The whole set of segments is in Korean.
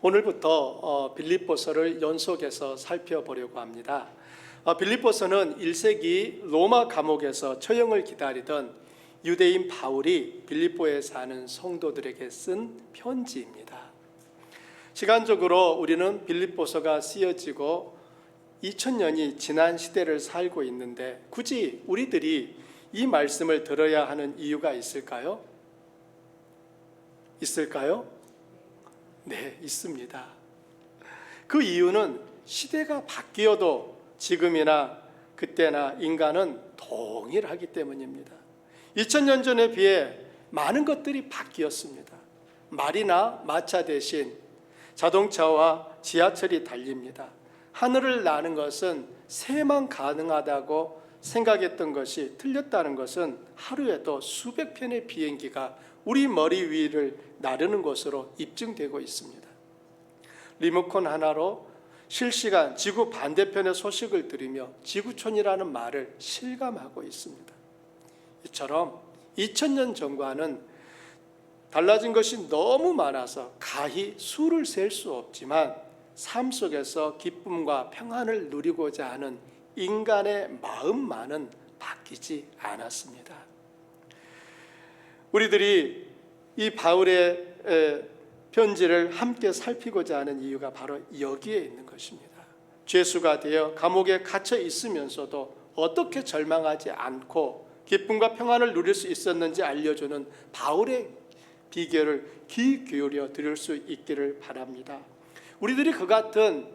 오늘부터 빌립보서를 연속해서 살펴보려고 합니다. 빌립보서는 1세기 로마 감옥에서 처형을 기다리던 유대인 바울이 빌립보에 사는 성도들에게 쓴 편지입니다. 시간적으로 우리는 빌립보서가 쓰여지고 2000년이 지난 시대를 살고 있는데 굳이 우리들이 이 말씀을 들어야 하는 이유가 있을까요? 네, 있습니다. 그 이유는 시대가 바뀌어도 지금이나 그때나 인간은 동일하기 때문입니다. 2000년 전에 비해 많은 것들이 바뀌었습니다. 말이나 마차 대신 자동차와 지하철이 달립니다. 하늘을 나는 것은 새만 가능하다고 생각했던 것이 틀렸다는 것은 하루에도 수백 편의 비행기가 우리 머리 위를 나르는 것으로 입증되고 있습니다. 리모컨 하나로 실시간 지구 반대편의 소식을 들으며 지구촌이라는 말을 실감하고 있습니다. 이처럼 2000년 전과는 달라진 것이 너무 많아서 가히 수를 셀 수 없지만 삶 속에서 기쁨과 평안을 누리고자 하는 인간의 마음만은 바뀌지 않았습니다. 우리들이 이 바울의 편지를 함께 살피고자 하는 이유가 바로 여기에 있는 것입니다. 죄수가 되어 감옥에 갇혀 있으면서도 어떻게 절망하지 않고 기쁨과 평안을 누릴 수 있었는지 알려주는 바울의 비결을 귀 기울여 들을 수 있기를 바랍니다. 우리들이 그 같은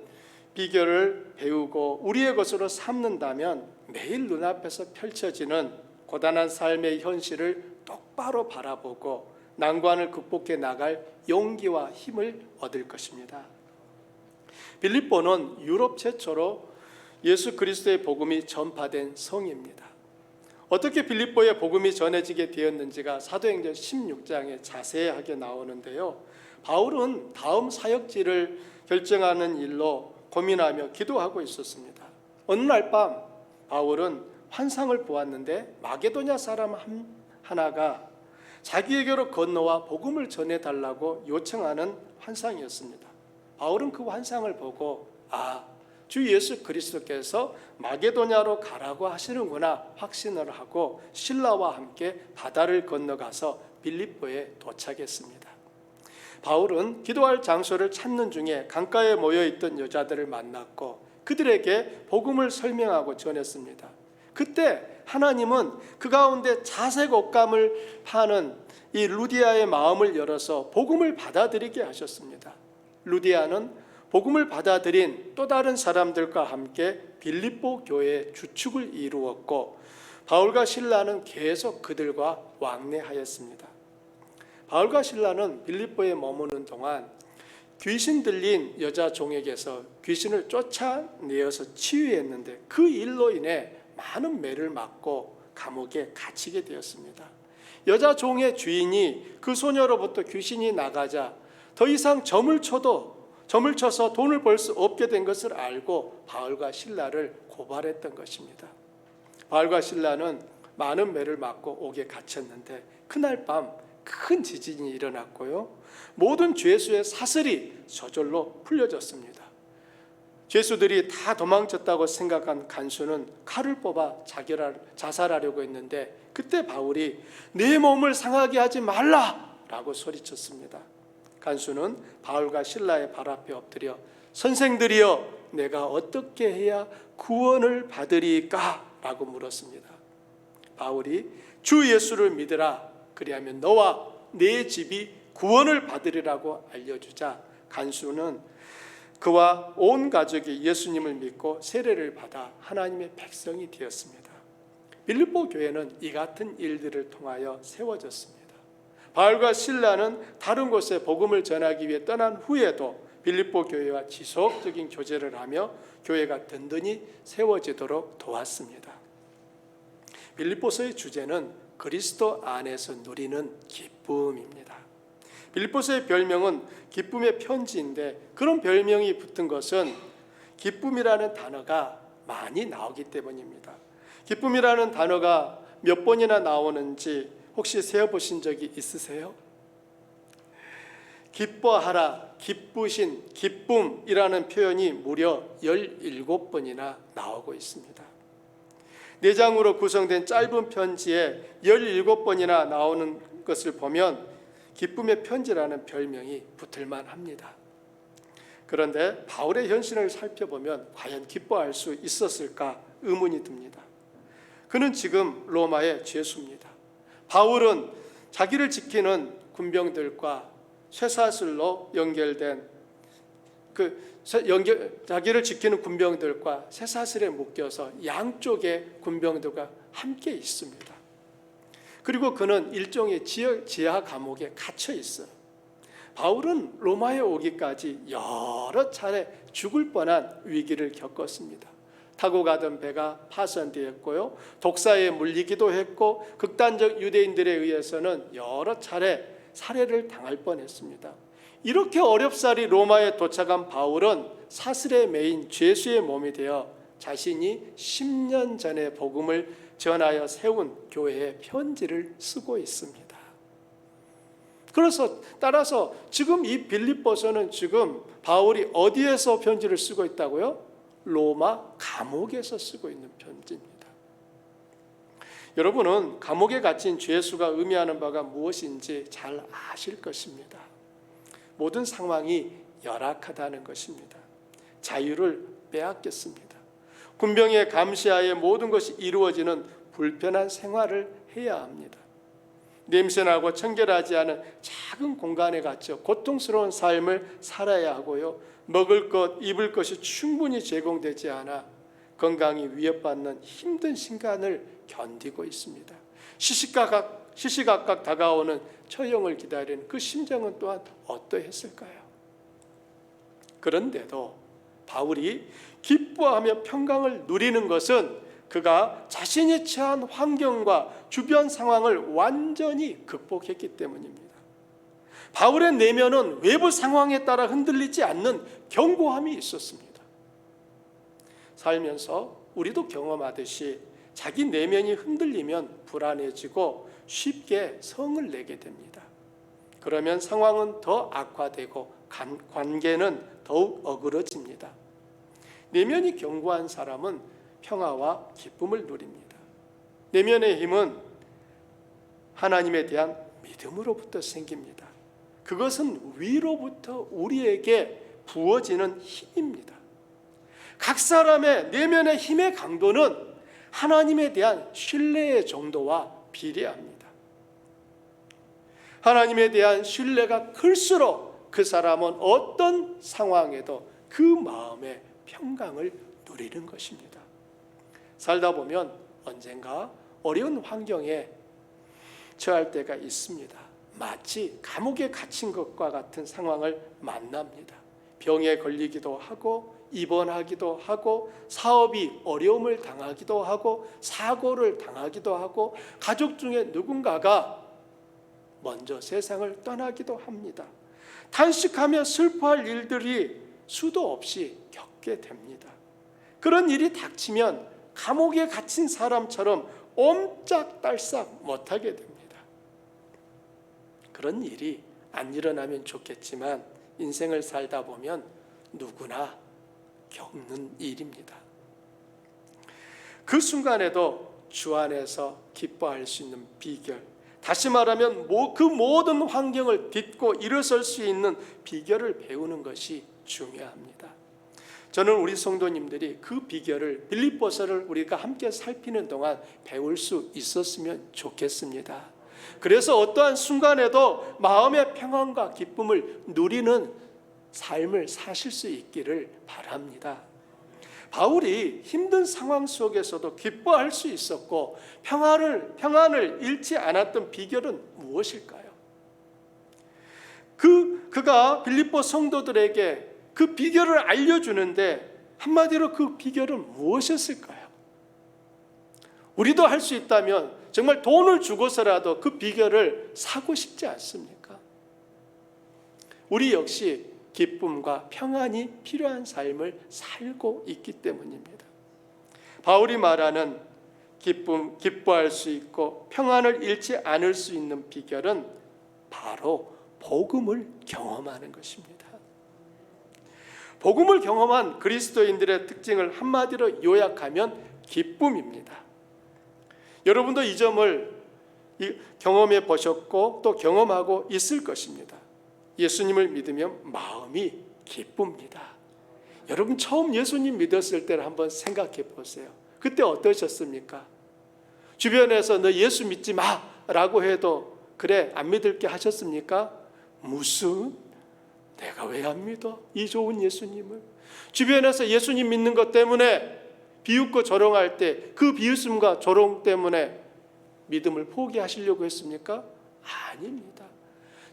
비결을 배우고 우리의 것으로 삼는다면 매일 눈앞에서 펼쳐지는 고단한 삶의 현실을 똑바로 바라보고 난관을 극복해 나갈 용기와 힘을 얻을 것입니다. 빌립보는 유럽 최초로 예수 그리스도의 복음이 전파된 성입니다. 어떻게 빌립보에 복음이 전해지게 되었는지가 사도행전 16장에 자세하게 나오는데요. 바울은 다음 사역지를 결정하는 일로 고민하며 기도하고 있었습니다. 어느 날 밤 바울은 환상을 보았는데 마게도냐 사람 하나가 자기에게로 건너와 복음을 전해달라고 요청하는 환상이었습니다. 바울은 그 환상을 보고 주 예수 그리스도께서 마게도냐로 가라고 하시는구나 확신을 하고 신라와 함께 바다를 건너가서 빌립보에 도착했습니다. 바울은 기도할 장소를 찾는 중에 강가에 모여있던 여자들을 만났고 그들에게 복음을 설명하고 전했습니다. 그때 하나님은 그 가운데 자색 옷감을 파는 이 루디아의 마음을 열어서 복음을 받아들이게 하셨습니다. 루디아는 복음을 받아들인 또 다른 사람들과 함께 빌립보 교회의 주축을 이루었고 바울과 실라는 계속 그들과 왕래하였습니다. 바울과 실라는 빌립보에 머무는 동안 귀신 들린 여자 종에게서 귀신을 쫓아내어서 치유했는데 그 일로 인해 많은 매를 맞고 감옥에 갇히게 되었습니다. 여자 종의 주인이 그 소녀로부터 귀신이 나가자 더 이상 점을 쳐서 돈을 벌 수 없게 된 것을 알고 바울과 실라를 고발했던 것입니다. 바울과 실라는 많은 매를 맞고 옥에 갇혔는데 그날 밤 큰 지진이 일어났고요. 모든 죄수의 사슬이 저절로 풀려졌습니다. 죄수들이 다 도망쳤다고 생각한 간수는 칼을 뽑아 자살하려고 했는데 그때 바울이 내 몸을 상하게 하지 말라라고 소리쳤습니다. 간수는 바울과 실라의 발 앞에 엎드려 선생들이여 내가 어떻게 해야 구원을 받으리까? 라고 물었습니다. 바울이 주 예수를 믿으라 그리하면 너와 네 집이 구원을 받으리라고 알려주자 간수는 그와 온 가족이 예수님을 믿고 세례를 받아 하나님의 백성이 되었습니다. 빌립보 교회는 이 같은 일들을 통하여 세워졌습니다. 바울과 실라는 다른 곳에 복음을 전하기 위해 떠난 후에도 빌립보 교회와 지속적인 교제를 하며 교회가 든든히 세워지도록 도왔습니다. 빌립보서의 주제는 그리스도 안에서 누리는 기쁨입니다. 빌립보서의 별명은 기쁨의 편지인데 그런 별명이 붙은 것은 기쁨이라는 단어가 많이 나오기 때문입니다. 기쁨이라는 단어가 몇 번이나 나오는지 혹시 세어보신 적이 있으세요? 기뻐하라, 기쁘신, 기쁨이라는 표현이 무려 17번이나 나오고 있습니다. 4장으로 구성된 짧은 편지에 17번이나 나오는 것을 보면 기쁨의 편지라는 별명이 붙을만 합니다. 그런데 바울의 현신을 살펴보면 과연 기뻐할 수 있었을까 의문이 듭니다. 그는 지금 로마의 죄수입니다. 바울은 자기를 지키는 군병들과 쇠사슬로 연결된 자기를 지키는 군병들과 쇠사슬에 묶여서 양쪽의 군병들과 함께 있습니다. 그리고 그는 일종의 지하 감옥에 갇혀 있어요. 바울은 로마에 오기까지 여러 차례 죽을 뻔한 위기를 겪었습니다. 타고 가던 배가 파손되었고요, 독사에 물리기도 했고, 극단적 유대인들에 의해서는 여러 차례 살해를 당할 뻔했습니다. 이렇게 어렵사리 로마에 도착한 바울은 사슬에 매인 죄수의 몸이 되어 자신이 10년 전에 복음을 전하여 세운 교회에 편지를 쓰고 있습니다. 따라서 지금 이 빌립보서는 지금 바울이 어디에서 편지를 쓰고 있다고요? 로마 감옥에서 쓰고 있는 편지입니다. 여러분은 감옥에 갇힌 죄수가 의미하는 바가 무엇인지 잘 아실 것입니다. 모든 상황이 열악하다는 것입니다. 자유를 빼앗겼습니다. 군병의 감시하에 모든 것이 이루어지는 불편한 생활을 해야 합니다. 냄새나고 청결하지 않은 작은 공간에 갇혀 고통스러운 삶을 살아야 하고요, 먹을 것, 입을 것이 충분히 제공되지 않아 건강이 위협받는 힘든 시간을 견디고 있습니다. 시시각각 다가오는 처형을 기다리는 그 심정은 또한 어떠했을까요? 그런데도 바울이 기뻐하며 평강을 누리는 것은 그가 자신이 처한 환경과 주변 상황을 완전히 극복했기 때문입니다. 바울의 내면은 외부 상황에 따라 흔들리지 않는 견고함이 있었습니다. 살면서 우리도 경험하듯이 자기 내면이 흔들리면 불안해지고 쉽게 성을 내게 됩니다. 그러면 상황은 더 악화되고 관계는 더욱 어그러집니다. 내면이 견고한 사람은 평화와 기쁨을 누립니다. 내면의 힘은 하나님에 대한 믿음으로부터 생깁니다. 그것은 위로부터 우리에게 부어지는 힘입니다. 각 사람의 내면의 힘의 강도는 하나님에 대한 신뢰의 정도와 비례합니다. 하나님에 대한 신뢰가 클수록 그 사람은 어떤 상황에도 그 마음의 평강을 누리는 것입니다. 살다 보면 언젠가 어려운 환경에 처할 때가 있습니다. 마치 감옥에 갇힌 것과 같은 상황을 만납니다. 병에 걸리기도 하고 입원하기도 하고 사업이 어려움을 당하기도 하고 사고를 당하기도 하고 가족 중에 누군가가 먼저 세상을 떠나기도 합니다. 탄식하며 슬퍼할 일들이 수도 없이 겪게 됩니다. 그런 일이 닥치면 감옥에 갇힌 사람처럼 옴짝달싹 못하게 됩니다. 그런 일이 안 일어나면 좋겠지만 인생을 살다 보면 누구나 겪는 일입니다. 그 순간에도 주 안에서 기뻐할 수 있는 비결, 다시 말하면 그 모든 환경을 딛고 일어설 수 있는 비결을 배우는 것이 중요합니다. 저는 우리 성도님들이 그 비결을 빌립보서를 우리가 함께 살피는 동안 배울 수 있었으면 좋겠습니다. 그래서 어떠한 순간에도 마음의 평안과 기쁨을 누리는 삶을 사실 수 있기를 바랍니다. 바울이 힘든 상황 속에서도 기뻐할 수 있었고 평안을 잃지 않았던 비결은 무엇일까요? 그가 빌립보 성도들에게 그 비결을 알려주는데 한마디로 그 비결은 무엇이었을까요? 우리도 할 수 있다면 정말 돈을 주고서라도 그 비결을 사고 싶지 않습니까? 우리 역시 기쁨과 평안이 필요한 삶을 살고 있기 때문입니다. 바울이 말하는 기뻐할 수 있고 평안을 잃지 않을 수 있는 비결은 바로 복음을 경험하는 것입니다. 복음을 경험한 그리스도인들의 특징을 한마디로 요약하면 기쁨입니다. 여러분도 이 점을 경험해 보셨고 또 경험하고 있을 것입니다. 예수님을 믿으면 마음이 기쁩니다. 여러분 처음 예수님 믿었을 때를 한번 생각해 보세요. 그때 어떠셨습니까? 주변에서 너 예수 믿지 마라고 해도 그래 안 믿을게 하셨습니까? 무슨? 내가 왜 안 믿어? 이 좋은 예수님을. 주변에서 예수님 믿는 것 때문에 비웃고 조롱할 때 그 비웃음과 조롱 때문에 믿음을 포기하시려고 했습니까? 아닙니다.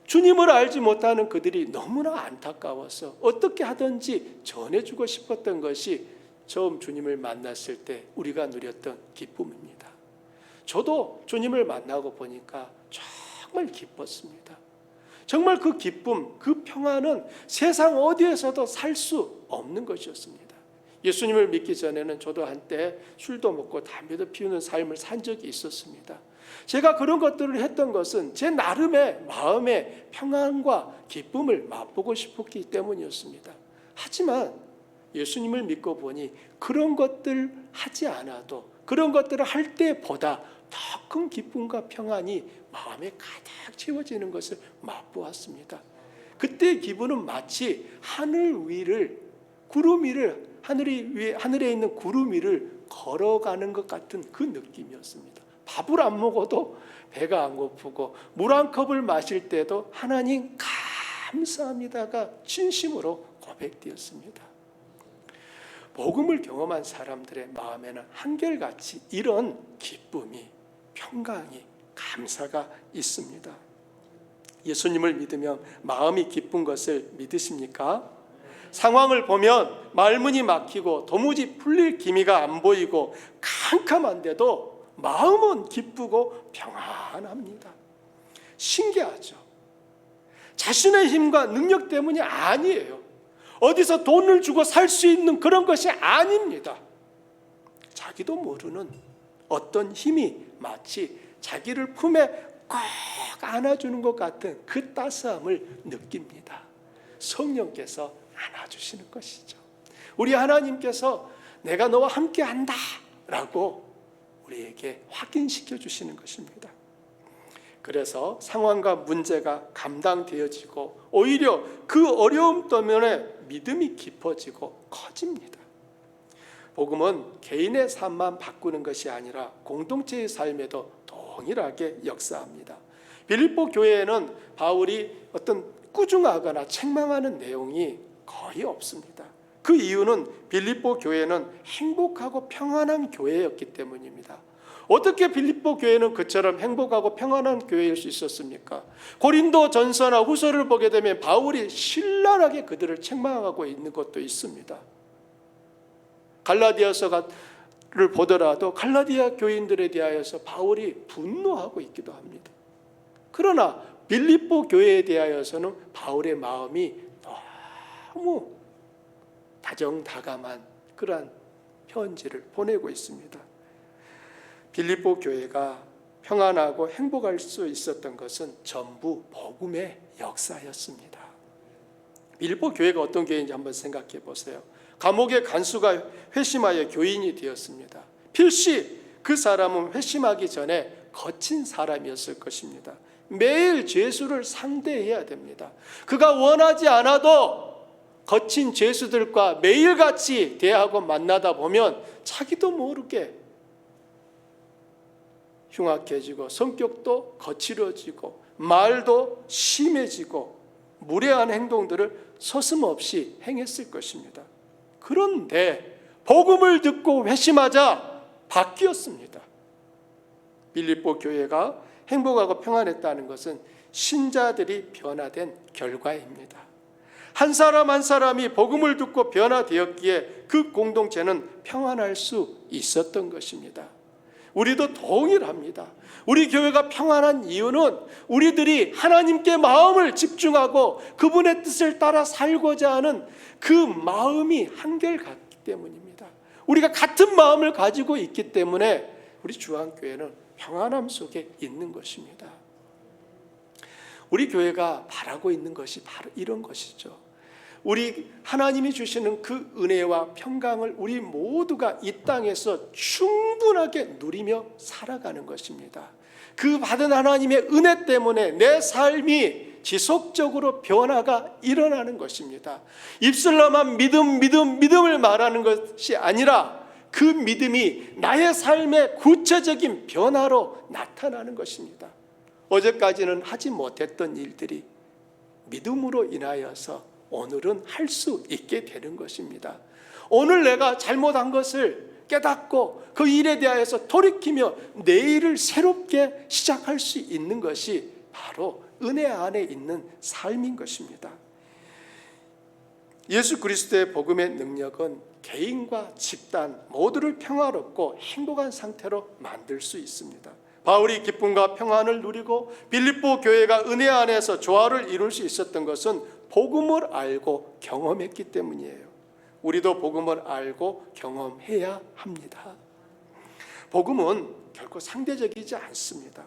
주님을 알지 못하는 그들이 너무나 안타까워서 어떻게 하든지 전해주고 싶었던 것이 처음 주님을 만났을 때 우리가 누렸던 기쁨입니다. 저도 주님을 만나고 보니까 정말 기뻤습니다. 정말 그 기쁨, 그 평안은 세상 어디에서도 살 수 없는 것이었습니다. 예수님을 믿기 전에는 저도 한때 술도 먹고 담배도 피우는 삶을 산 적이 있었습니다. 제가 그런 것들을 했던 것은 제 나름의 마음의 평안과 기쁨을 맛보고 싶었기 때문이었습니다. 하지만 예수님을 믿고 보니 그런 것들 하지 않아도 그런 것들을 할 때보다 더 큰 기쁨과 평안이 마음에 가득 채워지는 것을 맛보았습니다. 그때의 기분은 마치 하늘 위를 구름 위를 하늘에 있는 구름 위를 걸어가는 것 같은 그 느낌이었습니다. 밥을 안 먹어도 배가 안 고프고 물 한 컵을 마실 때도 하나님 감사합니다가 진심으로 고백되었습니다. 복음을 경험한 사람들의 마음에는 한결같이 이런 기쁨이, 평강이, 감사가 있습니다. 예수님을 믿으면 마음이 기쁜 것을 믿으십니까? 상황을 보면 말문이 막히고 도무지 풀릴 기미가 안 보이고 캄캄한데도 마음은 기쁘고 평안합니다. 신기하죠? 자신의 힘과 능력 때문이 아니에요. 어디서 돈을 주고 살 수 있는 그런 것이 아닙니다. 자기도 모르는 어떤 힘이 마치 자기를 품에 꼭 안아주는 것 같은 그 따스함을 느낍니다. 성령께서 안아주시는 것이죠. 우리 하나님께서 내가 너와 함께한다 라고 우리에게 확인시켜 주시는 것입니다. 그래서 상황과 문제가 감당되어지고 오히려 그 어려움 때문에 믿음이 깊어지고 커집니다. 복음은 개인의 삶만 바꾸는 것이 아니라 공동체의 삶에도 동일하게 역사합니다. 빌립보 교회에는 바울이 어떤 꾸중하거나 책망하는 내용이 거의 없습니다. 그 이유는 빌립보 교회는 행복하고 평안한 교회였기 때문입니다. 어떻게 빌립보 교회는 그처럼 행복하고 평안한 교회일 수 있었습니까? 고린도 전서나 후서를 보게 되면 바울이 신랄하게 그들을 책망하고 있는 것도 있습니다. 갈라디아서를 보더라도 갈라디아 교인들에 대하여서 바울이 분노하고 있기도 합니다. 그러나 빌립보 교회에 대하여서는 바울의 마음이 너무 다정다감한 그러한 편지를 보내고 있습니다. 빌립보 교회가 평안하고 행복할 수 있었던 것은 전부 복음의 역사였습니다. 빌립보 교회가 어떤 교회인지 한번 생각해 보세요. 감옥의 간수가 회심하여 교인이 되었습니다. 필시 그 사람은 회심하기 전에 거친 사람이었을 것입니다. 매일 죄수를 상대해야 됩니다. 그가 원하지 않아도 거친 죄수들과 매일같이 대하고 만나다 보면 자기도 모르게 흉악해지고 성격도 거칠어지고 말도 심해지고 무례한 행동들을 서슴없이 행했을 것입니다. 그런데 복음을 듣고 회심하자 바뀌었습니다. 빌립보 교회가 행복하고 평안했다는 것은 신자들이 변화된 결과입니다. 한 사람 한 사람이 복음을 듣고 변화되었기에 그 공동체는 평안할 수 있었던 것입니다. 우리도 동일합니다. 우리 교회가 평안한 이유는 우리들이 하나님께 마음을 집중하고 그분의 뜻을 따라 살고자 하는 그 마음이 한결같기 때문입니다. 우리가 같은 마음을 가지고 있기 때문에 우리 주한교회는 평안함 속에 있는 것입니다. 우리 교회가 바라고 있는 것이 바로 이런 것이죠. 우리 하나님이 주시는 그 은혜와 평강을 우리 모두가 이 땅에서 충분하게 누리며 살아가는 것입니다. 그 받은 하나님의 은혜 때문에 내 삶이 지속적으로 변화가 일어나는 것입니다. 입술로만 믿음을 말하는 것이 아니라 그 믿음이 나의 삶의 구체적인 변화로 나타나는 것입니다. 어제까지는 하지 못했던 일들이 믿음으로 인하여서 오늘은 할 수 있게 되는 것입니다. 오늘 내가 잘못한 것을 깨닫고 그 일에 대하여서 돌이키며 내일을 새롭게 시작할 수 있는 것이 바로 은혜 안에 있는 삶인 것입니다. 예수 그리스도의 복음의 능력은 개인과 집단 모두를 평화롭고 행복한 상태로 만들 수 있습니다. 바울이 기쁨과 평안을 누리고 빌립보 교회가 은혜 안에서 조화를 이룰 수 있었던 것은 복음을 알고 경험했기 때문이에요. 우리도 복음을 알고 경험해야 합니다. 복음은 결코 상대적이지 않습니다.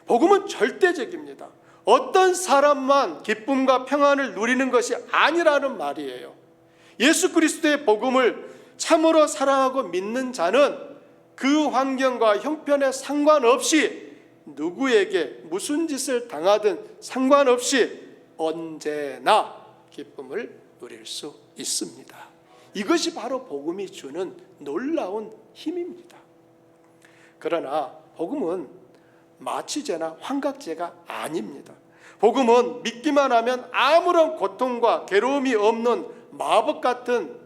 복음은 절대적입니다. 어떤 사람만 기쁨과 평안을 누리는 것이 아니라는 말이에요. 예수 그리스도의 복음을 참으로 사랑하고 믿는 자는 그 환경과 형편에 상관없이 누구에게 무슨 짓을 당하든 상관없이 언제나 기쁨을 누릴 수 있습니다. 이것이 바로 복음이 주는 놀라운 힘입니다. 그러나 복음은 마취제나 환각제가 아닙니다. 복음은 믿기만 하면 아무런 고통과 괴로움이 없는 마법 같은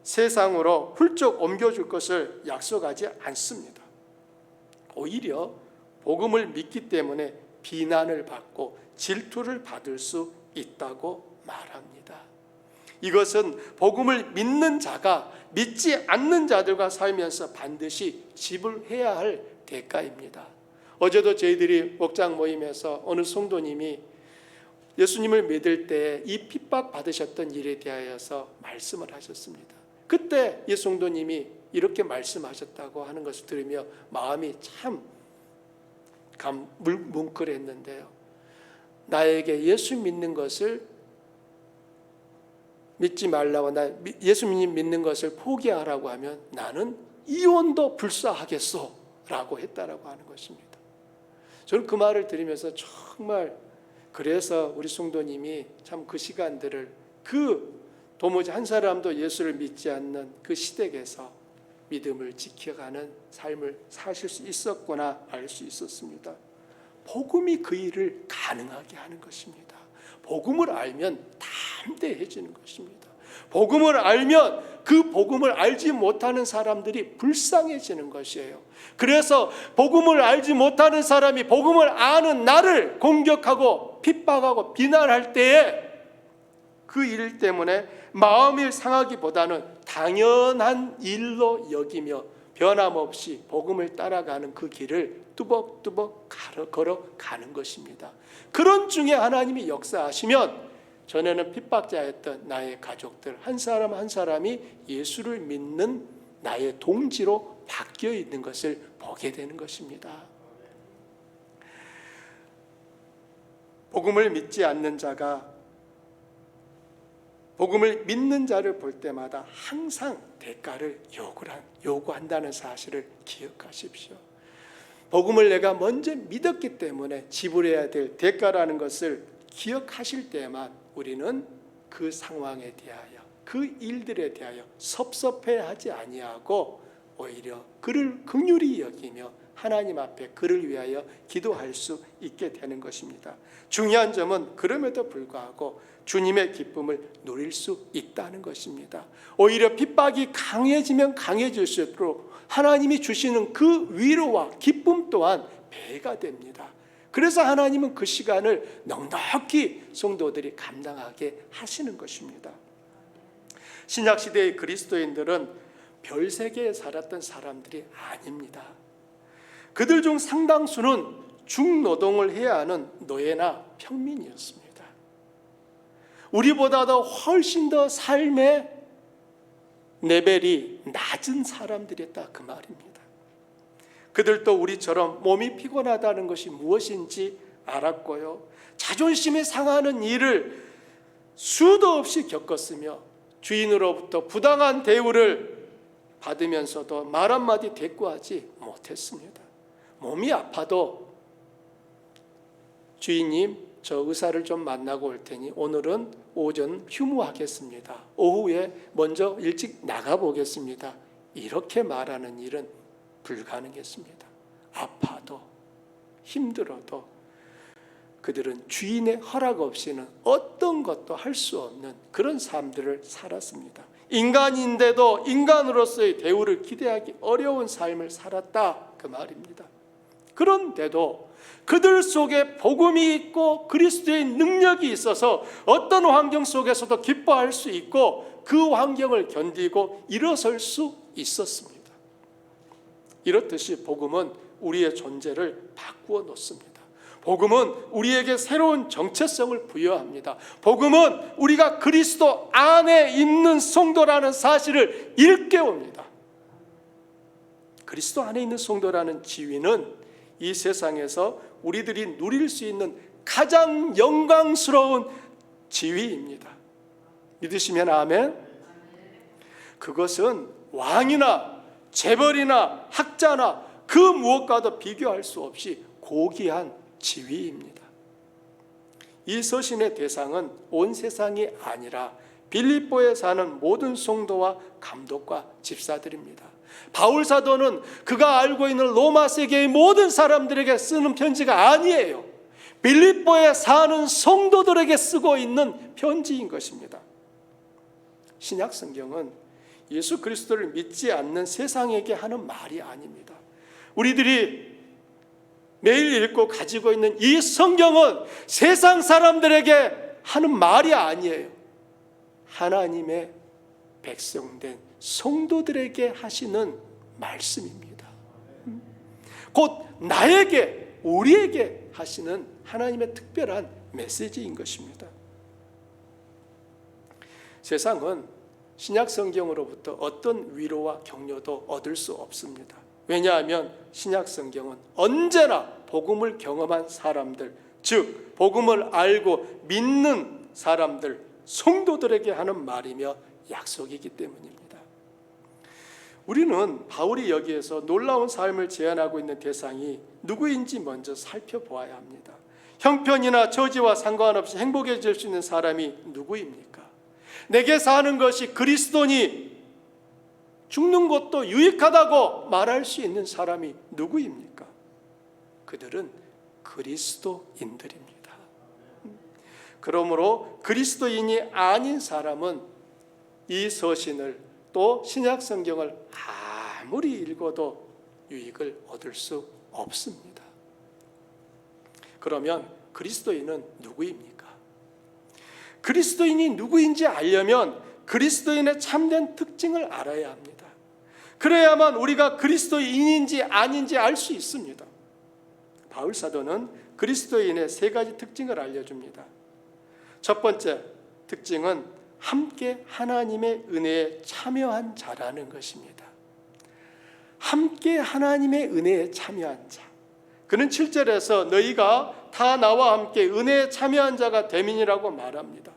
세상으로 훌쩍 옮겨줄 것을 약속하지 않습니다. 오히려 복음을 믿기 때문에 비난을 받고 질투를 받을 수 있다고 말합니다. 이것은 복음을 믿는 자가 믿지 않는 자들과 살면서 반드시 지불해야 할 대가입니다. 어제도 저희들이 목장 모임에서 어느 성도님이 예수님을 믿을 때 이 핍박 받으셨던 일에 대하여서 말씀을 하셨습니다. 그때 이 성도님이 이렇게 말씀하셨다고 하는 것을 들으며 마음이 참 뭉클했는데요. 나에게 예수 믿는 것을 믿지 말라고, 예수님 믿는 것을 포기하라고 하면 나는 이혼도 불사하겠소 라고 했다라고 하는 것입니다. 저는 그 말을 들으면서 정말, 그래서 우리 성도님이 참 그 시간들을 도무지 한 사람도 예수를 믿지 않는 그 시댁에서 믿음을 지켜가는 삶을 사실 수 있었구나 알 수 있었습니다. 복음이 그 일을 가능하게 하는 것입니다. 복음을 알면 담대해지는 것입니다. 복음을 알면 그 복음을 알지 못하는 사람들이 불쌍해지는 것이에요. 그래서 복음을 알지 못하는 사람이 복음을 아는 나를 공격하고 핍박하고 비난할 때에 그 일 때문에 마음이 상하기보다는 당연한 일로 여기며 변함없이 복음을 따라가는 그 길을 뚜벅뚜벅 걸어가는 것입니다. 그런 중에 하나님이 역사하시면 전에는 핍박자였던 나의 가족들 한 사람 한 사람이 예수를 믿는 나의 동지로 바뀌어 있는 것을 보게 되는 것입니다. 복음을 믿지 않는 자가 복음을 믿는 자를 볼 때마다 항상 대가를 요구한다는 사실을 기억하십시오. 복음을 내가 먼저 믿었기 때문에 지불해야 될 대가라는 것을 기억하실 때만 우리는 그 상황에 대하여, 그 일들에 대하여 섭섭해하지 아니하고 오히려 그를 긍휼히 여기며 하나님 앞에 그를 위하여 기도할 수 있게 되는 것입니다. 중요한 점은 그럼에도 불구하고 주님의 기쁨을 누릴 수 있다는 것입니다. 오히려 핍박이 강해지면 강해질수록 하나님이 주시는 그 위로와 기쁨 또한 배가 됩니다. 그래서 하나님은 그 시간을 넉넉히 성도들이 감당하게 하시는 것입니다. 신약시대의 그리스도인들은 별세계에 살았던 사람들이 아닙니다. 그들 중 상당수는 중노동을 해야 하는 노예나 평민이었습니다. 우리보다도 훨씬 더 삶의 레벨이 낮은 사람들이었다 그 말입니다. 그들도 우리처럼 몸이 피곤하다는 것이 무엇인지 알았고요. 자존심이 상하는 일을 수도 없이 겪었으며 주인으로부터 부당한 대우를 받으면서도 말 한마디 대꾸하지 못했습니다. 몸이 아파도 주인님, 저 의사를 좀 만나고 올 테니 오늘은 오전 휴무하겠습니다. 오후에 먼저 일찍 나가보겠습니다. 이렇게 말하는 일은 불가능했습니다. 아파도 힘들어도 그들은 주인의 허락 없이는 어떤 것도 할 수 없는 그런 삶들을 살았습니다. 인간인데도 인간으로서의 대우를 기대하기 어려운 삶을 살았다, 그 말입니다. 그런데도 그들 속에 복음이 있고 그리스도의 능력이 있어서 어떤 환경 속에서도 기뻐할 수 있고 그 환경을 견디고 일어설 수 있었습니다. 이렇듯이 복음은 우리의 존재를 바꾸어 놓습니다. 복음은 우리에게 새로운 정체성을 부여합니다. 복음은 우리가 그리스도 안에 있는 성도라는 사실을 일깨웁니다. 그리스도 안에 있는 성도라는 지위는 이 세상에서 우리들이 누릴 수 있는 가장 영광스러운 지위입니다. 믿으시면 아멘. 그것은 왕이나 재벌이나 학자나 그 무엇과도 비교할 수 없이 고귀한 지위입니다. 이 서신의 대상은 온 세상이 아니라 빌립보에 사는 모든 성도와 감독과 집사들입니다. 바울 사도는 그가 알고 있는 로마 세계의 모든 사람들에게 쓰는 편지가 아니에요. 빌립보에 사는 성도들에게 쓰고 있는 편지인 것입니다. 신약 성경은 예수 그리스도를 믿지 않는 세상에게 하는 말이 아닙니다. 우리들이 매일 읽고 가지고 있는 이 성경은 세상 사람들에게 하는 말이 아니에요. 하나님의 백성된 성도들에게 하시는 말씀입니다. 곧 나에게, 우리에게 하시는 하나님의 특별한 메시지인 것입니다. 세상은 신약 성경으로부터 어떤 위로와 격려도 얻을 수 없습니다. 왜냐하면 신약 성경은 언제나 복음을 경험한 사람들, 즉 복음을 알고 믿는 사람들, 성도들에게 하는 말이며 약속이기 때문입니다. 우리는 바울이 여기에서 놀라운 삶을 제안하고 있는 대상이 누구인지 먼저 살펴보아야 합니다. 형편이나 처지와 상관없이 행복해질 수 있는 사람이 누구입니까? 내게 사는 것이 그리스도니 죽는 것도 유익하다고 말할 수 있는 사람이 누구입니까? 그들은 그리스도인들입니다. 그러므로 그리스도인이 아닌 사람은 이 서신을 또 신약 성경을 아무리 읽어도 유익을 얻을 수 없습니다. 그러면 그리스도인은 누구입니까? 그리스도인이 누구인지 알려면 그리스도인의 참된 특징을 알아야 합니다. 그래야만 우리가 그리스도인인지 아닌지 알 수 있습니다. 바울 사도는 그리스도인의 세 가지 특징을 알려줍니다. 첫 번째 특징은 함께 하나님의 은혜에 참여한 자라는 것입니다. 함께 하나님의 은혜에 참여한 자. 그는 7절에서 너희가 다 나와 함께 은혜에 참여한 자가 됨이니라고 말합니다.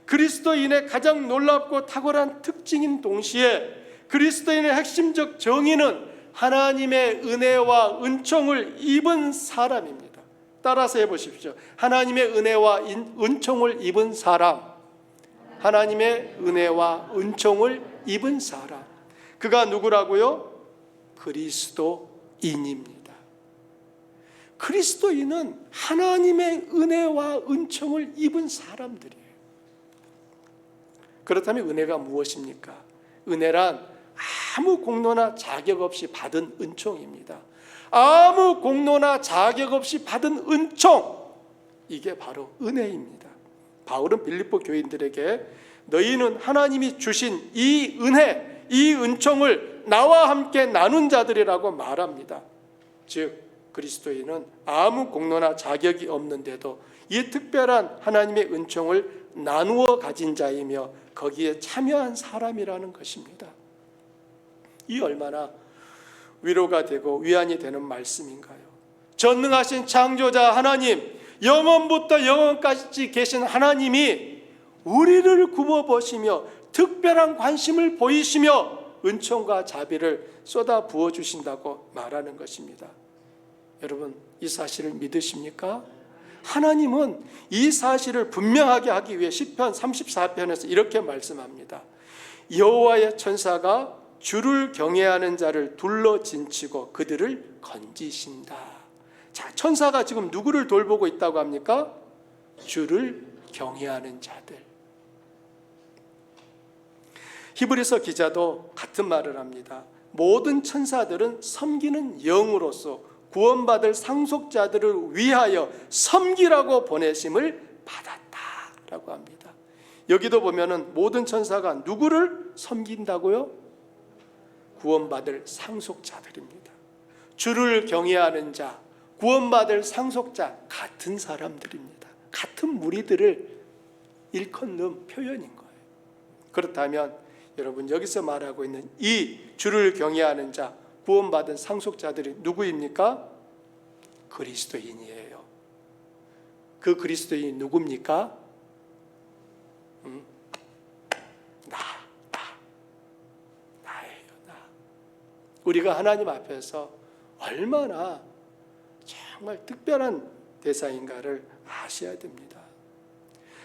그리스도인의 가장 놀랍고 탁월한 특징인 동시에 그리스도인의 핵심적 정의는 하나님의 은혜와 은총을 입은 사람입니다. 따라서 해보십시오. 하나님의 은혜와 은총을 입은 사람, 하나님의 은혜와 은총을 입은 사람, 그가 누구라고요? 그리스도인입니다. 그리스도인은 하나님의 은혜와 은총을 입은 사람들이에요. 그렇다면 은혜가 무엇입니까? 은혜란 아무 공로나 자격 없이 받은 은총입니다. 아무 공로나 자격 없이 받은 은총, 이게 바로 은혜입니다. 바울은 빌립보 교인들에게 너희는 하나님이 주신 이 은혜, 이 은총을 나와 함께 나눈 자들이라고 말합니다. 즉 그리스도인은 아무 공로나 자격이 없는데도 이 특별한 하나님의 은총을 나누어 가진 자이며 거기에 참여한 사람이라는 것입니다. 이 얼마나 위로가 되고 위안이 되는 말씀인가요? 전능하신 창조자 하나님, 영원부터 영원까지 계신 하나님이 우리를 굽어보시며 특별한 관심을 보이시며 은총과 자비를 쏟아 부어주신다고 말하는 것입니다. 여러분, 이 사실을 믿으십니까? 하나님은 이 사실을 분명하게 하기 위해 시편 34편에서 이렇게 말씀합니다. 여호와의 천사가 주를 경외하는 자를 둘러 진치고 그들을 건지신다. 자, 천사가 지금 누구를 돌보고 있다고 합니까? 주를 경외하는 자들. 히브리서 기자도 같은 말을 합니다. 모든 천사들은 섬기는 영으로서 구원받을 상속자들을 위하여 섬기라고 보내심을 받았다라고 합니다. 여기도 보면은 모든 천사가 누구를 섬긴다고요? 구원받을 상속자들입니다. 주를 경외하는 자, 구원받을 상속자, 같은 사람들입니다. 같은 무리들을 일컫는 표현인 거예요. 그렇다면 여러분, 여기서 말하고 있는 이 주를 경외하는 자, 구원받은 상속자들이 누구입니까? 그리스도인이에요. 그 그리스도인이 누굽니까? 나예요, 나. 우리가 하나님 앞에서 얼마나 정말 특별한 대상인가를 아셔야 됩니다.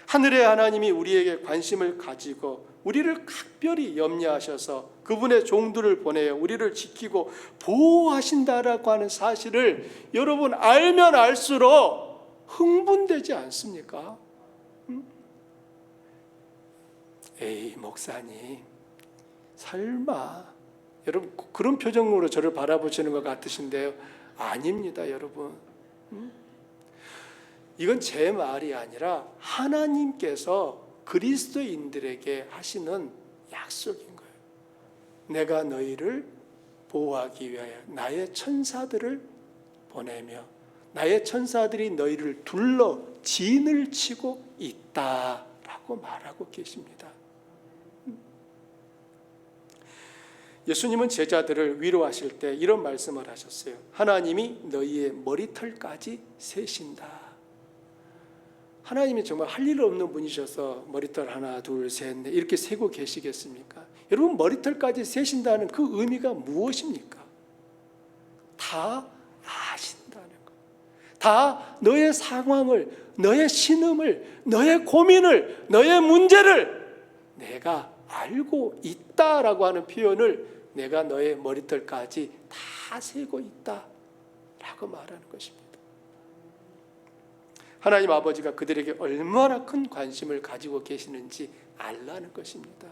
하늘의 하나님이 우리에게 관심을 가지고 우리를 각별히 염려하셔서 그분의 종들을 보내어 우리를 지키고 보호하신다라고 하는 사실을 여러분 알면 알수록 흥분되지 않습니까? 에이, 목사님, 설마. 여러분, 그런 표정으로 저를 바라보시는 것 같으신데요. 아닙니다, 여러분. 이건 제 말이 아니라 하나님께서 그리스도인들에게 하시는 약속인 거예요. 내가 너희를 보호하기 위하여 나의 천사들을 보내며 나의 천사들이 너희를 둘러 진을 치고 있다라고 말하고 계십니다. 예수님은 제자들을 위로하실 때 이런 말씀을 하셨어요. 하나님이 너희의 머리털까지 세신다. 하나님이 정말 할 일 없는 분이셔서 머리털 하나, 둘, 셋, 넷 이렇게 세고 계시겠습니까? 여러분, 머리털까지 세신다는 그 의미가 무엇입니까? 다 아신다는 것. 다 너의 상황을, 너의 신음을, 너의 고민을, 너의 문제를 내가 알고 있다라고 하는 표현을 내가 너의 머리털까지 다 세고 있다라고 말하는 것입니다. 하나님 아버지가 그들에게 얼마나 큰 관심을 가지고 계시는지 알라는 것입니다.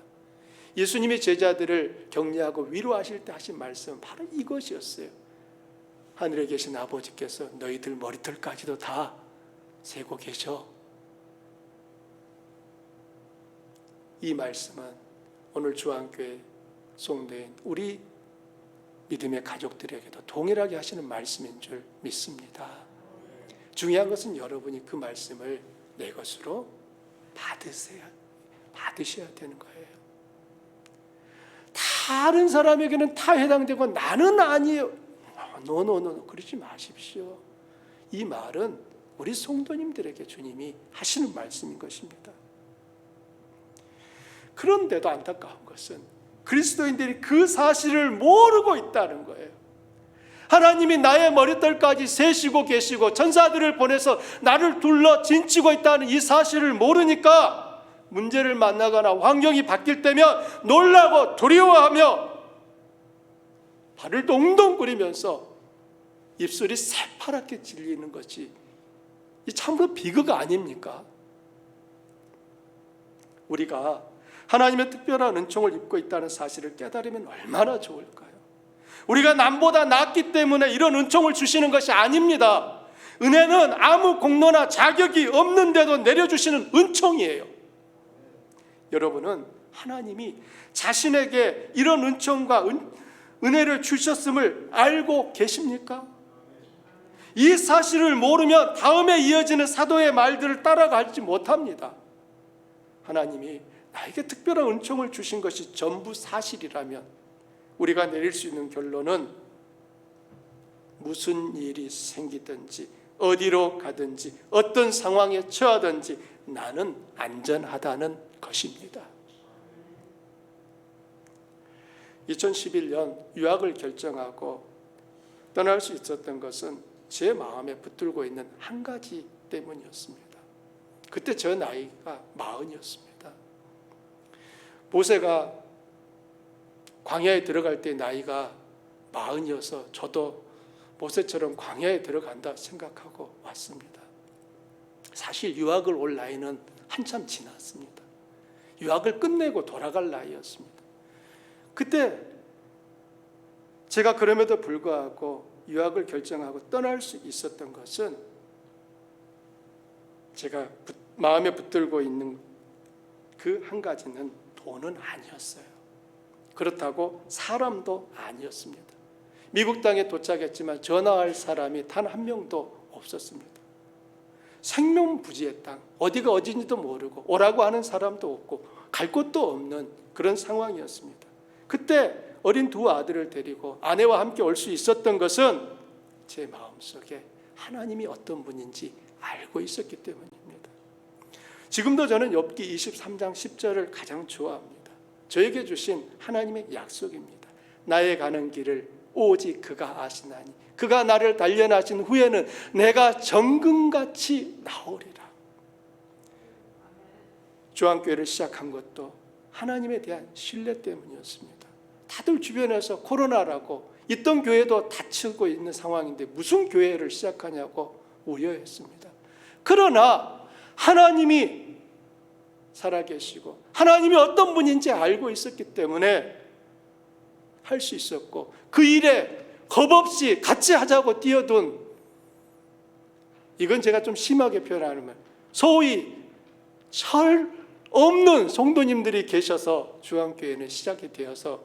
예수님이 제자들을 격려하고 위로하실 때 하신 말씀은 바로 이것이었어요. 하늘에 계신 아버지께서 너희들 머리털까지도 다 세고 계셔. 이 말씀은 오늘 주안교회 송도인 우리 믿음의 가족들에게도 동일하게 하시는 말씀인 줄 믿습니다. 중요한 것은 여러분이 그 말씀을 내 것으로 받으셔야 되는 거예요. 다른 사람에게는 다 해당되고 나는 아니에요. 노 그러지 마십시오. 이 말은 우리 성도님들에게 주님이 하시는 말씀인 것입니다. 그런데도 안타까운 것은 그리스도인들이 그 사실을 모르고 있다는 거예요. 하나님이 나의 머리털까지 세시고 계시고 천사들을 보내서 나를 둘러 진치고 있다는 이 사실을 모르니까 문제를 만나거나 환경이 바뀔 때면 놀라고 두려워하며 발을 동동거리면서 입술이 새파랗게 질리는 것이 이 참으로 비극 아닙니까? 우리가 하나님의 특별한 은총을 입고 있다는 사실을 깨달으면 얼마나 좋을까요? 우리가 남보다 낫기 때문에 이런 은총을 주시는 것이 아닙니다. 은혜는 아무 공로나 자격이 없는데도 내려주시는 은총이에요. 여러분은 하나님이 자신에게 이런 은총과 은혜를 주셨음을 알고 계십니까? 이 사실을 모르면 다음에 이어지는 사도의 말들을 따라가지 못합니다. 하나님이 나에게 특별한 은총을 주신 것이 전부 사실이라면 우리가 내릴 수 있는 결론은 무슨 일이 생기든지 어디로 가든지 어떤 상황에 처하든지 나는 안전하다는 것입니다. 2011년 유학을 결정하고 떠날 수 있었던 것은 제 마음에 붙들고 있는 한 가지 때문이었습니다. 그때 저 나이가 40이었습니다. 모세가 광야에 들어갈 때 나이가 40이어서 저도 모세처럼 광야에 들어간다 생각하고 왔습니다. 사실 유학을 올 나이는 한참 지났습니다. 유학을 끝내고 돌아갈 나이였습니다. 그때 제가 그럼에도 불구하고 유학을 결정하고 떠날 수 있었던 것은 제가 마음에 붙들고 있는 그 한 가지는 돈은 아니었어요. 그렇다고 사람도 아니었습니다. 미국 땅에 도착했지만 전화할 사람이 단 한 명도 없었습니다. 생명부지의 땅, 어디가 어딘지도 모르고 오라고 하는 사람도 없고 갈 곳도 없는 그런 상황이었습니다. 그때 어린 두 아들을 데리고 아내와 함께 올 수 있었던 것은 제 마음속에 하나님이 어떤 분인지 알고 있었기 때문입니다. 지금도 저는 욥기 23장 10절을 가장 좋아합니다. 저에게 주신 하나님의 약속입니다. 나의 가는 길을 오직 그가 아시나니 그가 나를 단련하신 후에는 내가 정금같이 나오리라. 주안교회를 시작한 것도 하나님에 대한 신뢰 때문이었습니다. 다들 주변에서 코로나라고 있던 교회도 닫히고 있는 상황인데 무슨 교회를 시작하냐고 우려했습니다. 그러나 하나님이 살아계시고 하나님이 어떤 분인지 알고 있었기 때문에 할 수 있었고 그 일에 겁없이 같이 하자고 뛰어든, 이건 제가 좀 심하게 표현하면 소위 철 없는 성도님들이 계셔서 주안교회는 시작이 되어서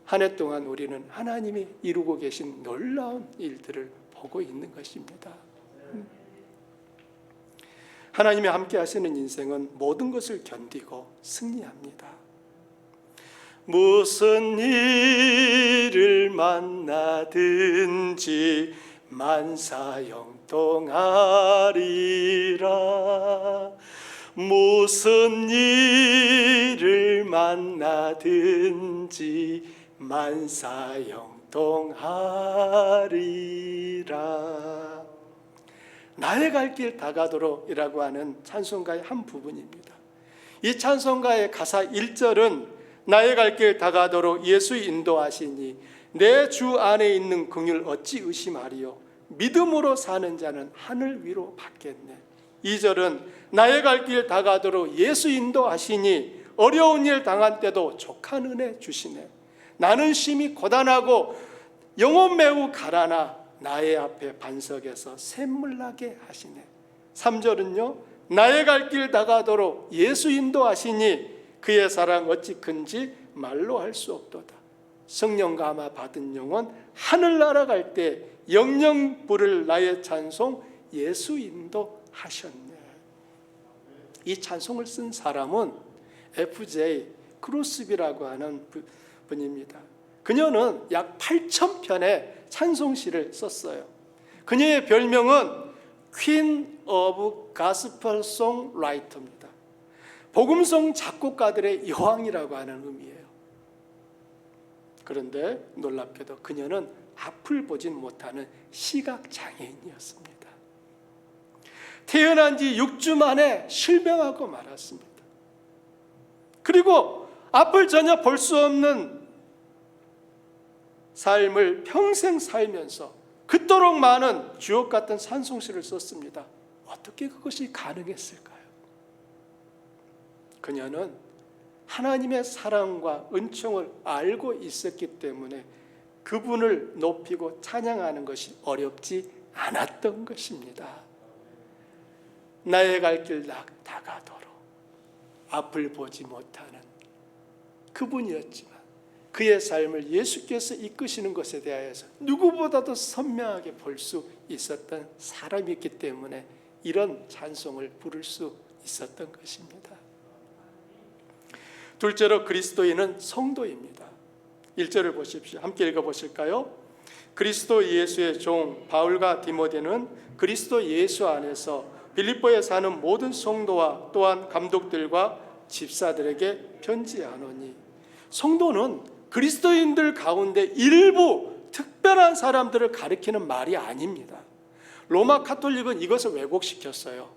한 해 동안 우리는 하나님이 이루고 계신 놀라운 일들을 보고 있는 것입니다. 하나님이 함께 하시는 인생은 모든 것을 견디고 승리합니다. 무슨 일을 만나든지 만사형통하리라. 무슨 일을 만나든지 만사형통하리라. 나의 갈 길 다가도록이라고 하는 찬송가의 한 부분입니다. 이 찬송가의 가사 1절은 나의 갈 길 다가도록 예수 인도하시니 내 주 안에 있는 긍휼 어찌 의심하리요. 믿음으로 사는 자는 하늘 위로 받겠네. 2절은 나의 갈 길 다가도록 예수 인도하시니 어려운 일 당한 때도 족한 은혜 주시네. 나는 심히 고단하고 영혼 매우 가라나 나의 앞에 반석에서 샘물 나게 하시네. 3절은요 나의 갈 길 다가도록 예수 인도하시니 그의 사랑 어찌 큰지 말로 할 수 없도다. 성령 감화 받은 영혼 하늘 날아갈 때 영영 부를 나의 찬송 예수 인도하셨네. 이 찬송을 쓴 사람은 F.J. 크로스비라고 하는 분입니다. 그녀는 약 8,000편의 찬송시를 썼어요. 그녀의 별명은 퀸 오브 가스펠 송라이터입니다. 복음송 작곡가들의 여왕이라고 하는 의미예요. 그런데 놀랍게도 그녀는 앞을 보진 못하는 시각장애인이었습니다. 태어난 지 6주 만에 실명하고 말았습니다. 그리고 앞을 전혀 볼 수 없는 삶을 평생 살면서 그토록 많은 주옥 같은 찬송시를 썼습니다. 어떻게 그것이 가능했을까요? 그녀는 하나님의 사랑과 은총을 알고 있었기 때문에 그분을 높이고 찬양하는 것이 어렵지 않았던 것입니다. 나의 갈 길 다가도록 앞을 보지 못하는 그분이었지만 그의 삶을 예수께서 이끄시는 것에 대하여서 누구보다도 선명하게 볼 수 있었던 사람이었기 때문에 이런 찬송을 부를 수 있었던 것입니다. 둘째로 그리스도인은 성도입니다. 1절을 보십시오. 함께 읽어보실까요? 그리스도 예수의 종 바울과 디모데는 그리스도 예수 안에서 빌립보에 사는 모든 성도와 또한 감독들과 집사들에게 편지하노니. 성도는 그리스도인들 가운데 일부 특별한 사람들을 가리키는 말이 아닙니다. 로마 카톨릭은 이것을 왜곡시켰어요.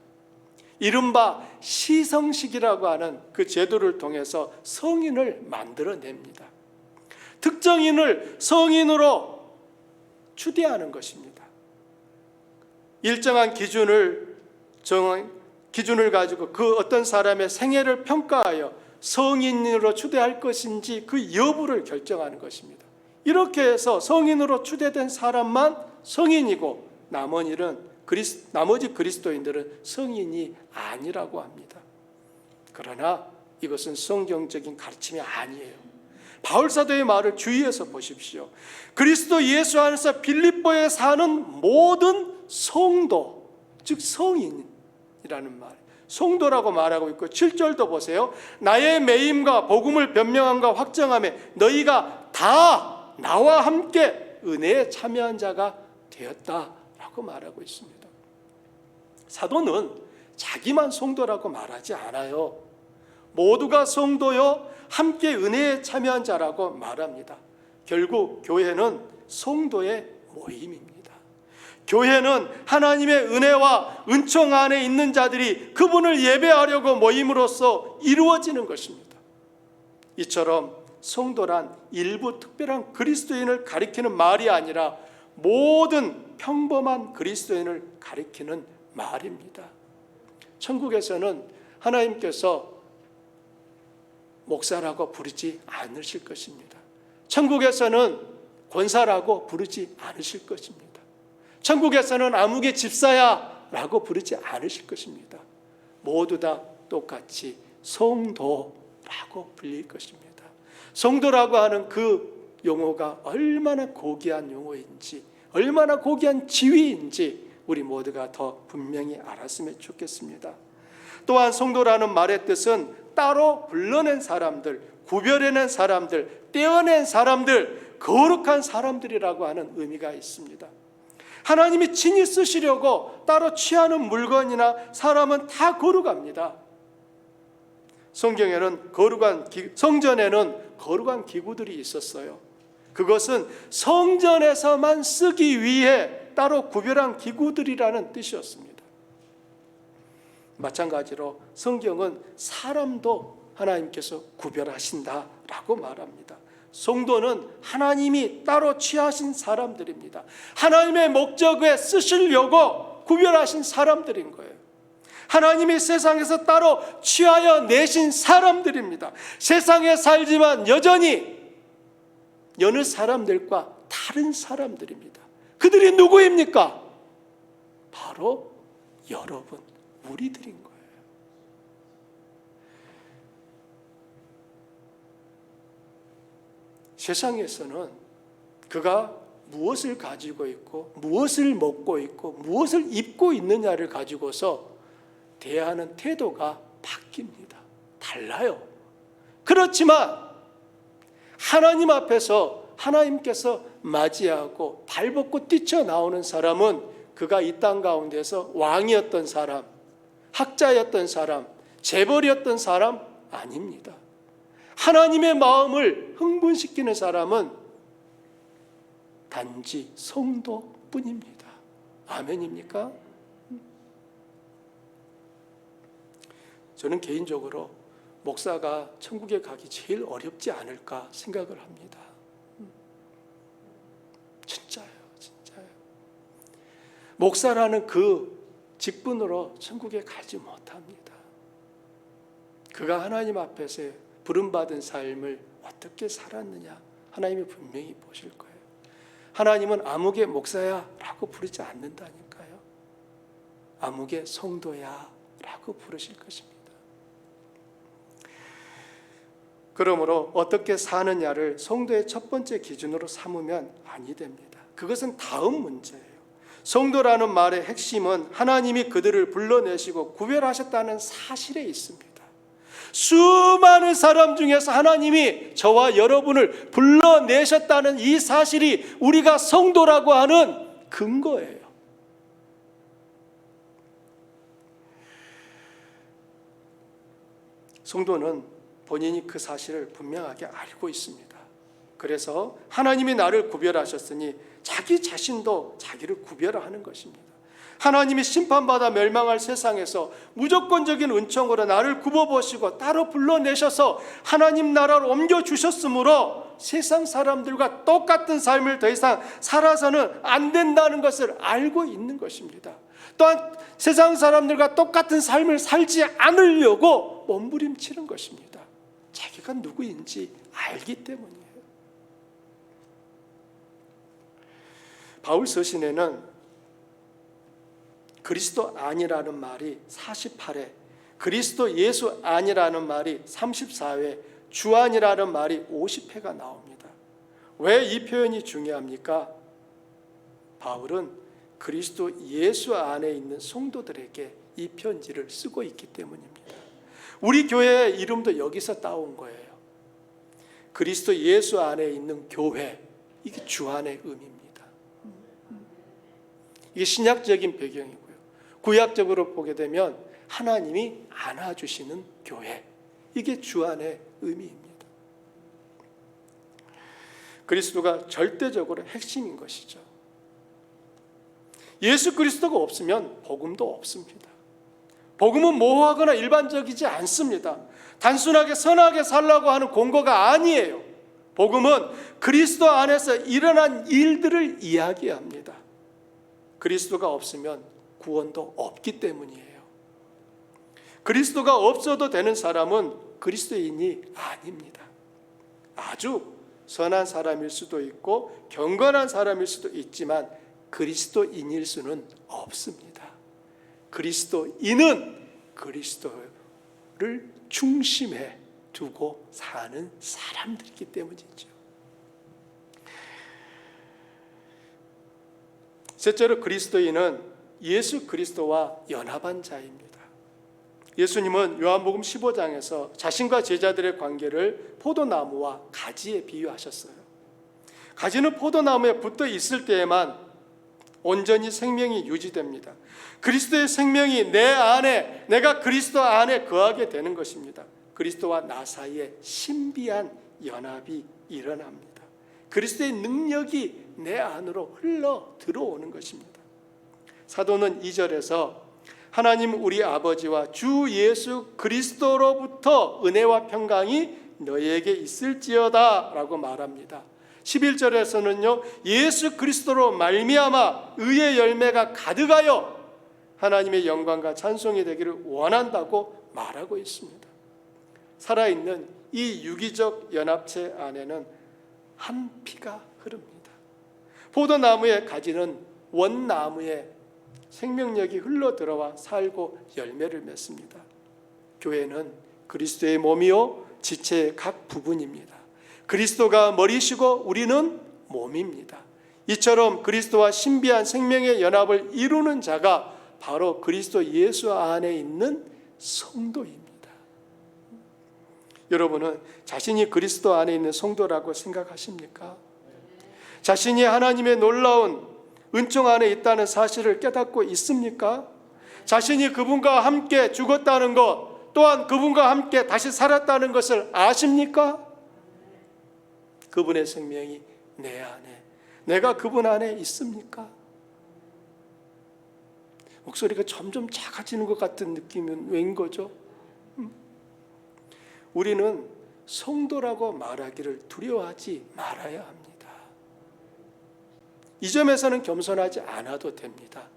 이른바 시성식이라고 하는 그 제도를 통해서 성인을 만들어냅니다. 특정인을 성인으로 추대하는 것입니다. 일정한 기준을 가지고 그 어떤 사람의 생애를 평가하여 성인으로 추대할 것인지 그 여부를 결정하는 것입니다. 이렇게 해서 성인으로 추대된 사람만 성인이고 나머지 그리스도인들은 성인이 아니라고 합니다. 그러나 이것은 성경적인 가르침이 아니에요. 바울 사도의 말을 주의해서 보십시오. 그리스도 예수 안에서 빌립보에 사는 모든 성도, 즉 성인이라는 말, 성도라고 말하고 있고 7절도 보세요. 나의 매임과 복음을 변명함과 확정함에 너희가 다 나와 함께 은혜에 참여한 자가 되었다라고 말하고 있습니다. 사도는 자기만 성도라고 말하지 않아요. 모두가 성도요 함께 은혜에 참여한 자라고 말합니다. 결국 교회는 성도의 모임입니다. 교회는 하나님의 은혜와 은총 안에 있는 자들이 그분을 예배하려고 모임으로써 이루어지는 것입니다. 이처럼 성도란 일부 특별한 그리스도인을 가리키는 말이 아니라 모든 평범한 그리스도인을 가리키는 말입니다. 천국에서는 하나님께서 목사라고 부르지 않으실 것입니다. 천국에서는 권사라고 부르지 않으실 것입니다. 천국에서는 아무개 집사야 라고 부르지 않으실 것입니다. 모두 다 똑같이 성도라고 불릴 것입니다. 성도라고 하는 그 용어가 얼마나 고귀한 용어인지, 얼마나 고귀한 지위인지 우리 모두가 더 분명히 알았으면 좋겠습니다. 또한 성도라는 말의 뜻은 따로 불러낸 사람들, 구별해낸 사람들, 떼어낸 사람들, 거룩한 사람들이라고 하는 의미가 있습니다. 하나님이 친히 쓰시려고 따로 취하는 물건이나 사람은 다 거룩합니다. 성전에는 거룩한 기구들이 있었어요. 그것은 성전에서만 쓰기 위해 따로 구별한 기구들이라는 뜻이었습니다. 마찬가지로 성경은 사람도 하나님께서 구별하신다라고 말합니다. 성도는 하나님이 따로 취하신 사람들입니다. 하나님의 목적에 쓰시려고 구별하신 사람들인 거예요. 하나님이 세상에서 따로 취하여 내신 사람들입니다. 세상에 살지만 여전히 여느 사람들과 다른 사람들입니다. 그들이 누구입니까? 바로 여러분, 우리들인 거예요. 세상에서는 그가 무엇을 가지고 있고 무엇을 먹고 있고 무엇을 입고 있느냐를 가지고서 대하는 태도가 바뀝니다. 달라요. 그렇지만 하나님 앞에서 하나님께서 맞이하고 발벗고 뛰쳐나오는 사람은 그가 이 땅 가운데서 왕이었던 사람, 학자였던 사람, 재벌이었던 사람 아닙니다. 하나님의 마음을 흥분시키는 사람은 단지 성도뿐입니다. 아멘입니까? 저는 개인적으로 목사가 천국에 가기 제일 어렵지 않을까 생각을 합니다. 진짜요. 목사라는 그 직분으로 천국에 가지 못합니다. 그가 하나님 앞에서 부름받은 삶을 어떻게 살았느냐 하나님이 분명히 보실 거예요. 하나님은 아무개 목사야 라고 부르지 않는다니까요. 아무개 성도야 라고 부르실 것입니다. 그러므로 어떻게 사느냐를 성도의 첫 번째 기준으로 삼으면 아니 됩니다. 그것은 다음 문제예요. 성도라는 말의 핵심은 하나님이 그들을 불러내시고 구별하셨다는 사실에 있습니다. 수많은 사람 중에서 하나님이 저와 여러분을 불러내셨다는 이 사실이 우리가 성도라고 하는 근거예요. 성도는 본인이 그 사실을 분명하게 알고 있습니다. 그래서 하나님이 나를 구별하셨으니 자기 자신도 자기를 구별하는 것입니다. 하나님이 심판받아 멸망할 세상에서 무조건적인 은총으로 나를 굽어보시고 따로 불러내셔서 하나님 나라로 옮겨주셨으므로 세상 사람들과 똑같은 삶을 더 이상 살아서는 안 된다는 것을 알고 있는 것입니다. 또한 세상 사람들과 똑같은 삶을 살지 않으려고 몸부림치는 것입니다. 자기가 누구인지 알기 때문이에요. 바울 서신에는 그리스도 아니라는 말이 48회, 그리스도 예수 아니라는 말이 34회, 주 아니라는 말이 50회가 나옵니다. 왜 이 표현이 중요합니까? 바울은 그리스도 예수 안에 있는 성도들에게 이 편지를 쓰고 있기 때문입니다. 우리 교회의 이름도 여기서 따온 거예요. 그리스도 예수 안에 있는 교회, 이게 주 안의 의미입니다. 이게 신약적인 배경이고요. 구약적으로 보게 되면 하나님이 안아주시는 교회, 이게 주 안의 의미입니다. 그리스도가 절대적으로 핵심인 것이죠. 예수 그리스도가 없으면 복음도 없습니다. 복음은 모호하거나 일반적이지 않습니다. 단순하게 선하게 살라고 하는 공고가 아니에요. 복음은 그리스도 안에서 일어난 일들을 이야기합니다. 그리스도가 없으면 구원도 없기 때문이에요. 그리스도가 없어도 되는 사람은 그리스도인이 아닙니다. 아주 선한 사람일 수도 있고 경건한 사람일 수도 있지만 그리스도인일 수는 없습니다. 그리스도인은 그리스도를 중심에 두고 사는 사람들이기 때문이죠. 셋째로 그리스도인은 예수 그리스도와 연합한 자입니다. 예수님은 요한복음 15장에서 자신과 제자들의 관계를 포도나무와 가지에 비유하셨어요. 가지는 포도나무에 붙어 있을 때에만 온전히 생명이 유지됩니다. 그리스도의 생명이 내 안에, 내가 그리스도 안에 거하게 되는 것입니다. 그리스도와 나 사이에 신비한 연합이 일어납니다. 그리스도의 능력이 내 안으로 흘러 들어오는 것입니다. 사도는 2절에서 하나님 우리 아버지와 주 예수 그리스도로부터 은혜와 평강이 너희에게 있을지어다 라고 말합니다. 11절에서는요, 예수 그리스도로 말미암아 의의 열매가 가득하여 하나님의 영광과 찬송이 되기를 원한다고 말하고 있습니다. 살아있는 이 유기적 연합체 안에는 한 피가 흐릅니다. 포도나무의 가지는 원나무의 생명력이 흘러 들어와 살고 열매를 맺습니다. 교회는 그리스도의 몸이요 지체의 각 부분입니다. 그리스도가 머리시고 우리는 몸입니다. 이처럼 그리스도와 신비한 생명의 연합을 이루는 자가 바로 그리스도 예수 안에 있는 성도입니다. 여러분은 자신이 그리스도 안에 있는 성도라고 생각하십니까? 자신이 하나님의 놀라운 은총 안에 있다는 사실을 깨닫고 있습니까? 자신이 그분과 함께 죽었다는 것, 또한 그분과 함께 다시 살았다는 것을 아십니까? 그분의 생명이 내 안에, 내가 그분 안에 있습니까? 목소리가 점점 작아지는 것 같은 느낌은 왜인 거죠? 우리는 성도라고 말하기를 두려워하지 말아야 합니다. 이 점에서는 겸손하지 않아도 됩니다.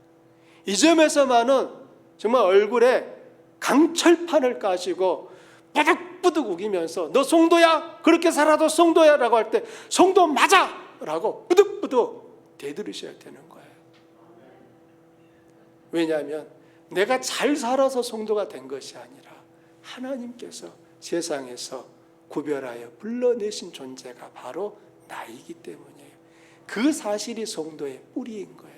이 점에서만은 정말 얼굴에 강철판을 까시고 뿌득뿌득 우기면서 너 성도야? 그렇게 살아도 성도야? 라고 할 때 성도 맞아! 라고 뿌득뿌득 대들으셔야 되는 거예요. 왜냐하면 내가 잘 살아서 성도가 된 것이 아니라 하나님께서 세상에서 구별하여 불러내신 존재가 바로 나이기 때문이에요. 그 사실이 성도의 뿌리인 거예요.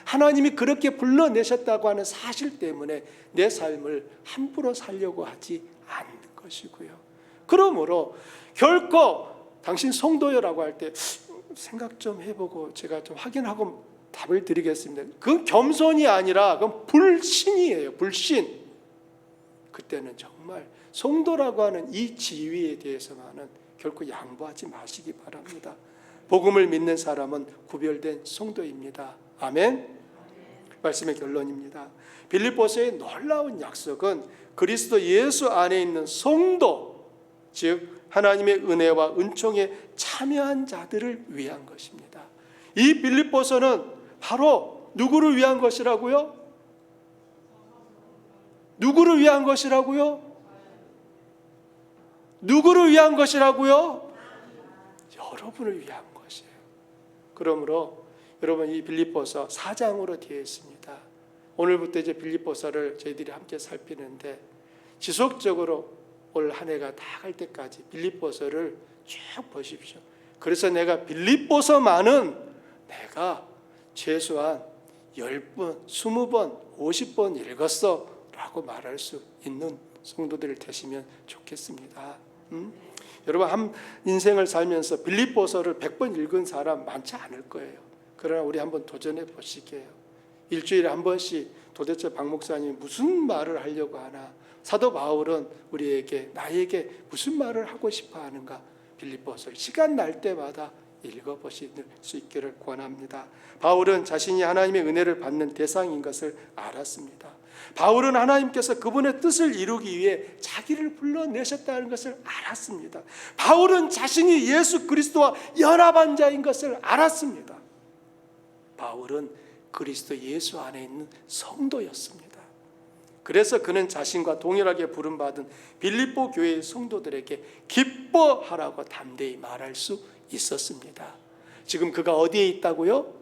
하나님이 그렇게 불러내셨다고 하는 사실 때문에 내 삶을 함부로 살려고 하지 않는 것이고요. 그러므로 결코 당신 성도여라고 할 때 생각 좀 해보고 제가 좀 확인하고 답을 드리겠습니다. 그건 겸손이 아니라 그건 불신이에요. 불신. 그때는 정말 성도라고 하는 이 지위에 대해서만은 결코 양보하지 마시기 바랍니다. 복음을 믿는 사람은 구별된 성도입니다. 아멘. 말씀의 결론입니다. 빌립보서의 놀라운 약속은 그리스도 예수 안에 있는 성도, 즉 하나님의 은혜와 은총에 참여한 자들을 위한 것입니다. 이 빌립보서는 바로 누구를 위한 것이라고요? 누구를 위한 것이라고요? 누구를 위한 것이라고요? 여러분을 위한 것이에요. 그러므로 여러분, 이 빌립보서 4장으로 되어 있습니다. 오늘부터 이제 빌립보서를 저희들이 함께 살피는데, 지속적으로 올 한 해가 다 갈 때까지 빌립보서를 쭉 보십시오. 그래서 내가 빌립보서만은 내가 최소한 10번, 20번, 50번 읽었어 라고 말할 수 있는 성도들이 되시면 좋겠습니다. 여러분, 한 인생을 살면서 빌립보서를 100번 읽은 사람 많지 않을 거예요. 그러나 우리 한번 도전해 보시게요. 일주일에 한 번씩 도대체 박 목사님이 무슨 말을 하려고 하나, 사도 바울은 우리에게, 나에게 무슨 말을 하고 싶어 하는가, 빌립보서를 시간 날 때마다 읽어보실 수 있기를 권합니다. 바울은 자신이 하나님의 은혜를 받는 대상인 것을 알았습니다. 바울은 하나님께서 그분의 뜻을 이루기 위해 자기를 불러내셨다는 것을 알았습니다. 바울은 자신이 예수 그리스도와 연합한 자인 것을 알았습니다. 바울은 그리스도 예수 안에 있는 성도였습니다. 그래서 그는 자신과 동일하게 부름받은 빌립보 교회의 성도들에게 기뻐하라고 담대히 말할 수 있었습니다. 지금 그가 어디에 있다고요?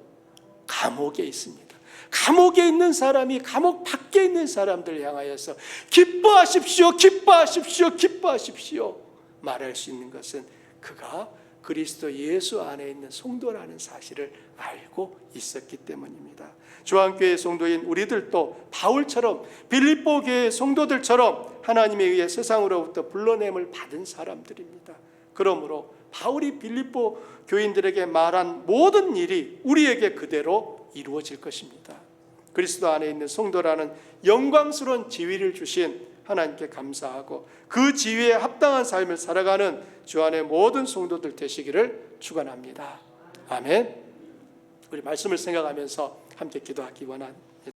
감옥에 있습니다. 감옥에 있는 사람이 감옥 밖에 있는 사람들 향하여서 기뻐하십시오, 기뻐하십시오, 기뻐하십시오 말할 수 있는 것은 그가 그리스도 예수 안에 있는 성도라는 사실을 알고 있었기 때문입니다. 조한교회 성도인 우리들도 바울처럼 빌립보 교회 성도들처럼 하나님에 의해 세상으로부터 불러냄을 받은 사람들입니다. 그러므로 바울이 빌립보 교인들에게 말한 모든 일이 우리에게 그대로 이루어질 것입니다. 그리스도 안에 있는 성도라는 영광스러운 지위를 주신 하나님께 감사하고 그 지위에 합당한 삶을 살아가는 주 안의 모든 성도들 되시기를 축원합니다. 아멘. 우리 말씀을 생각하면서 함께 기도하기 원합니다.